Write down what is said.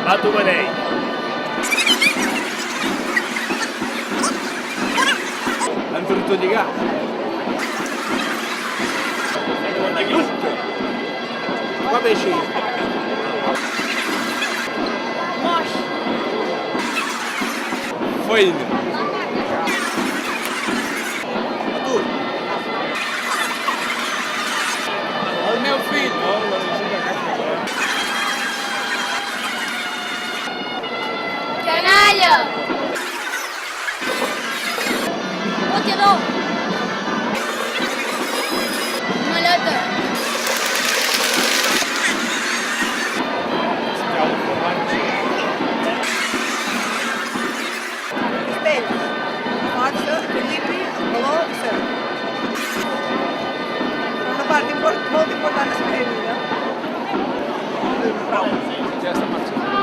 Lato Benei. Hanno voluto llegare. Vabbè, sì. Feina. Atur. El meu fill. Canalla! Boteador! Maleta! Espells, força, equilibri, valor i cert. Una part molt important és que Ja està marxant.